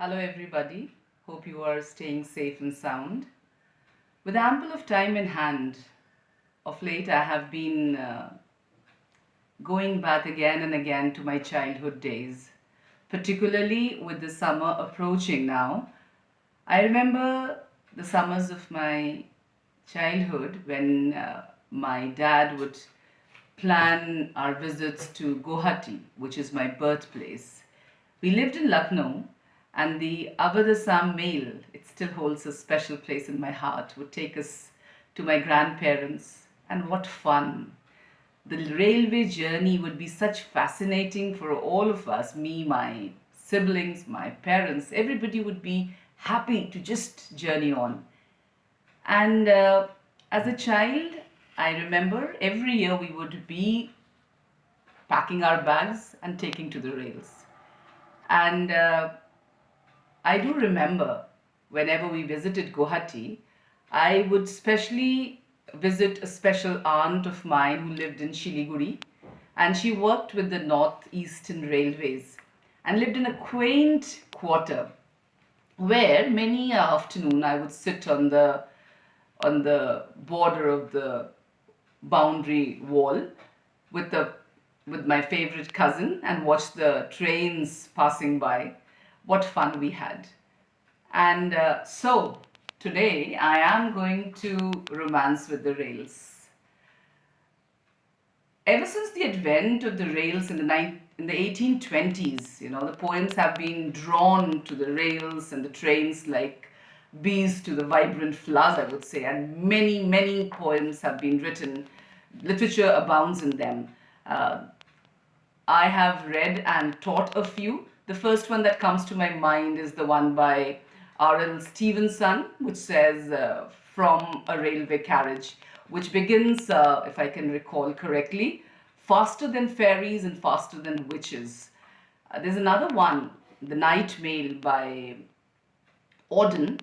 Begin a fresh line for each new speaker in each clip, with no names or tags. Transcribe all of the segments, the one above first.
Hello, everybody. Hope you are staying safe and sound. With ample of time in hand, of late I have been going back again and again to my childhood days, particularly with the summer approaching now. I remember the summers of my childhood when my dad would plan our visits to Guwahati, which is my birthplace. We lived in Lucknow, and the Abad Assam mail, it still holds a special place in my heart, would take us to my grandparents. And what fun! The railway journey would be such fascinating for all of us, me, my siblings, my parents. Everybody would be happy to just journey on. And as a child, I remember every year we would be packing our bags and taking to the rails. And I do remember whenever we visited Guwahati, I would specially visit a special aunt of mine who lived in Shiliguri, and she worked with the Northeastern Railways and lived in a quaint quarter where many afternoon I would sit on the border of the boundary wall with the with my favorite cousin and watch the trains passing by. What fun we had! And so today I am going to romance with the rails. Ever since the advent of the rails in the 1820s, the poems have been drawn to the rails and the trains like bees to the vibrant flowers, I would say, and many, many poems have been written. Literature abounds in them. Uh, I have read and taught a few. The first one that comes to my mind is the one by R.L. Stevenson, which says From a Railway Carriage, which begins, if I can recall correctly, faster than fairies and faster than witches. There's another one, The Night Mail by Auden,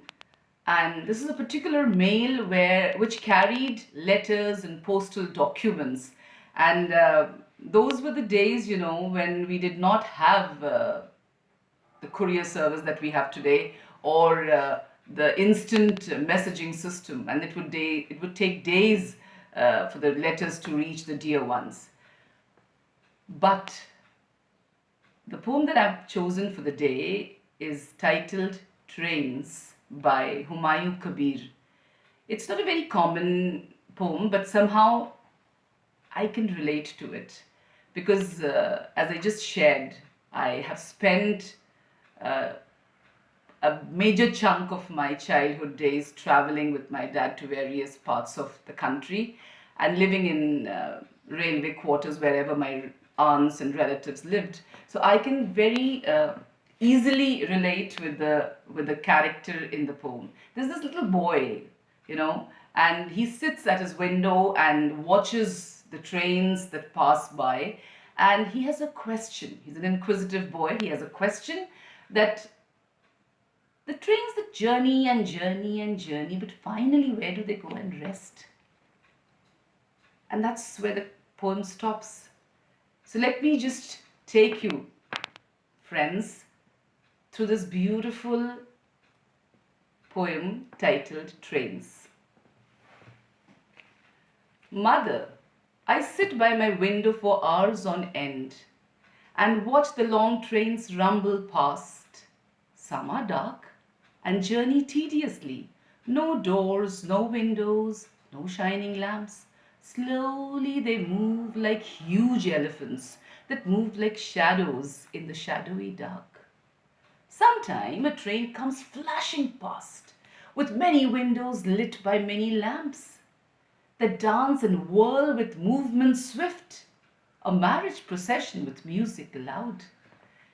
and this is a particular mail which carried letters and postal documents, and those were the days, when we did not have the courier service that we have today, or the instant messaging system, and it would take days for the letters to reach the dear ones. But the poem that I've chosen for the day is titled Trains by Humayun Kabir. It's not a very common poem, but somehow I can relate to it because, as I just shared, I have spent uh, a major chunk of my childhood days traveling with my dad to various parts of the country and living in railway quarters wherever my aunts and relatives lived. So I can very easily relate with the character in the poem. There's this little boy, and he sits at his window and watches the trains that pass by, and he has a question. He's an inquisitive boy. He has a question that the trains that journey and journey and journey, but finally, where do they go and rest? And that's where the poem stops. So let me just take you, friends, through this beautiful poem titled Trains. Mother, I sit by my window for hours on end and watch the long trains rumble past. Some are dark and journey tediously. No doors, no windows, no shining lamps. Slowly they move like huge elephants that move like shadows in the shadowy dark. Sometime a train comes flashing past with many windows lit by many lamps that dance and whirl with movement swift, a marriage procession with music loud.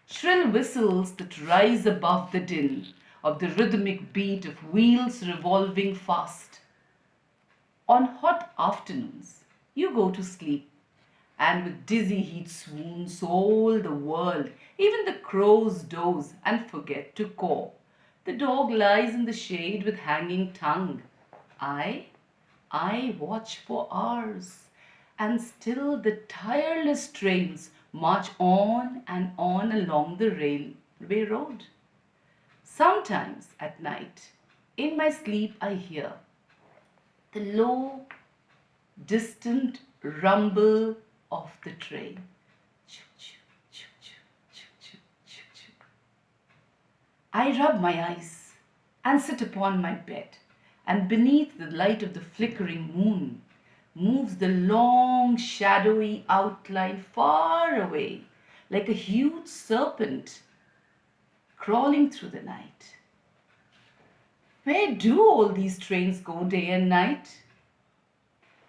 Shrill whistles that rise above the din of the rhythmic beat of wheels revolving fast. On hot afternoons, you go to sleep, and with dizzy heat swoons all the world, even the crows doze and forget to caw. The dog lies in the shade with hanging tongue. I, I watch for hours, and still the tireless trains march on and on along the railway road. Sometimes at night, in my sleep, I hear the low, distant rumble of the train. Choo, choo, choo, choo, choo, choo, choo, choo. I rub my eyes and sit upon my bed, and beneath the light of the flickering moon moves the long, shadowy outline far away, like a huge serpent crawling through the night. Where do all these trains go day and night?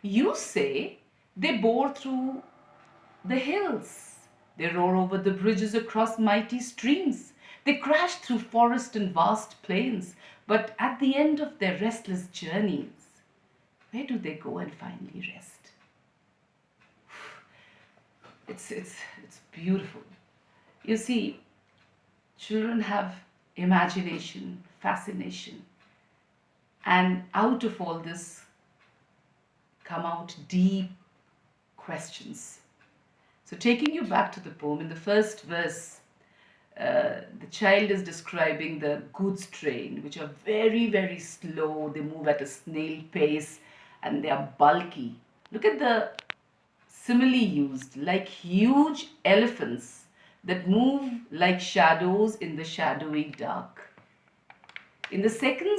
You say they bore through the hills. They roar over the bridges across mighty streams. They crash through forest and vast plains. But at the end of their restless journeys, where do they go and finally rest? It's beautiful. You see, children have imagination, fascination, and out of all this come out deep questions. So, taking you back to the poem, in the first verse, the child is describing the goods train, which are very, very slow. They move at a snail pace and they are bulky. Look at the simile used, like huge elephants that move like shadows in the shadowy dark. In the second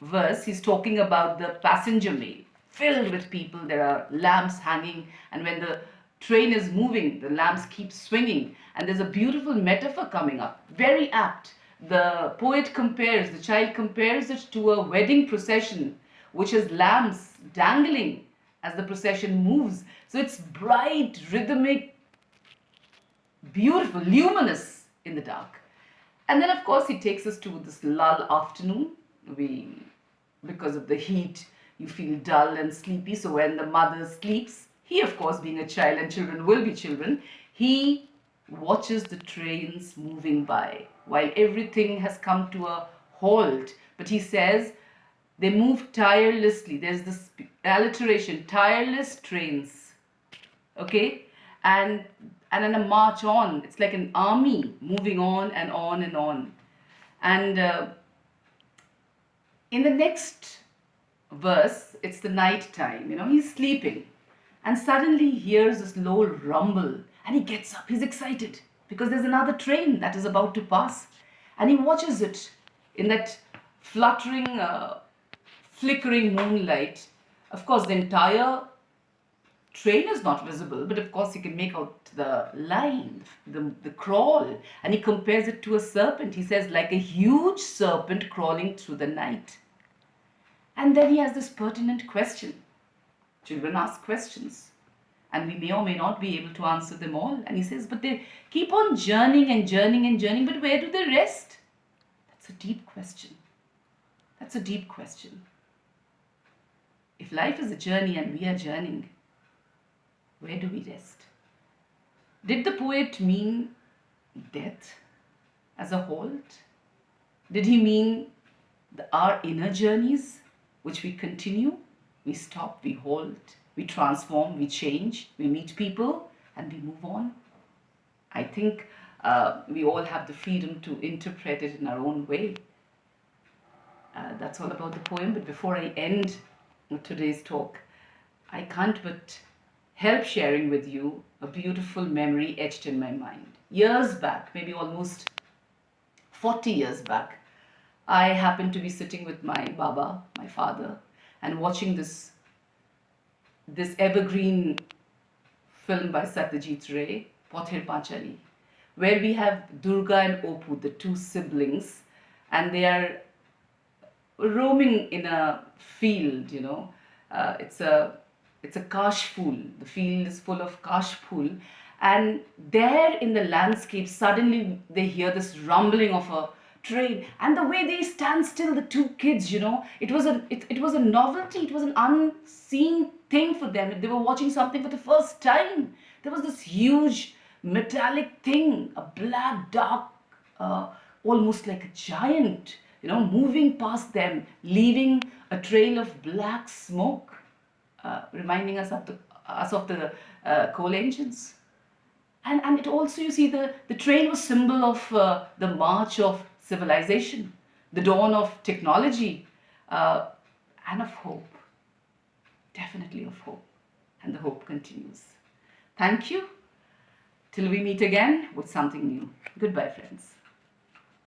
verse, he's talking about the passenger mail filled with people. There are lamps hanging, and when the train is moving, the lamps keep swinging. And there's a beautiful metaphor coming up, very apt. The child compares it to a wedding procession, which has lamps dangling as the procession moves. So it's bright, rhythmic, beautiful, luminous in the dark. And then, of course, he takes us to this lull afternoon. Because of the heat, you feel dull and sleepy. So when the mother sleeps, he, of course, being a child, and children will be children, he watches the trains moving by while everything has come to a halt. But he says they move tirelessly. There's this alliteration, tireless trains. Okay? And then a march on. It's like an army moving on and on and on. And in the next verse, it's the night time. He's sleeping. And suddenly he hears this low rumble. And he gets up. He's excited because there's another train that is about to pass. And he watches it in that fluttering, flickering moonlight. Of course, the entire train is not visible, but of course he can make out the line, the crawl, and he compares it to a serpent. He says, like a huge serpent crawling through the night. And then he has this pertinent question. Children ask questions, and we may or may not be able to answer them all. And he says, but they keep on journeying and journeying and journeying, but where do they rest? That's a deep question. That's a deep question. If life is a journey and we are journeying, where do we rest? Did the poet mean death as a halt? Did he mean our inner journeys, which we continue, we stop, we halt, we transform, we change, we meet people, and we move on? I think we all have the freedom to interpret it in our own way. That's all about the poem. But before I end today's talk, I can't but help sharing with you a beautiful memory etched in my mind. Years back, maybe almost 40 years back, I happened to be sitting with my Baba, my father, and watching this evergreen film by Satyajit Ray, Pothir Panchali, where we have Durga and Opu, the two siblings, and they are roaming in a field. It's a kash pool. The field is full of kash pool, and there in the landscape, suddenly they hear this rumbling of a train, and the way they stand still, the two kids, it was a novelty. It was an unseen thing for them. They were watching something for the first time. There was this huge metallic thing, a black, dark, almost like a giant, moving past them, leaving a trail of black smoke, reminding us of the coal engines. And it also, you see, the trail was symbol of the march of civilization, the dawn of technology, and of hope. Definitely of hope. And the hope continues. Thank you. Till we meet again with something new. Goodbye, friends.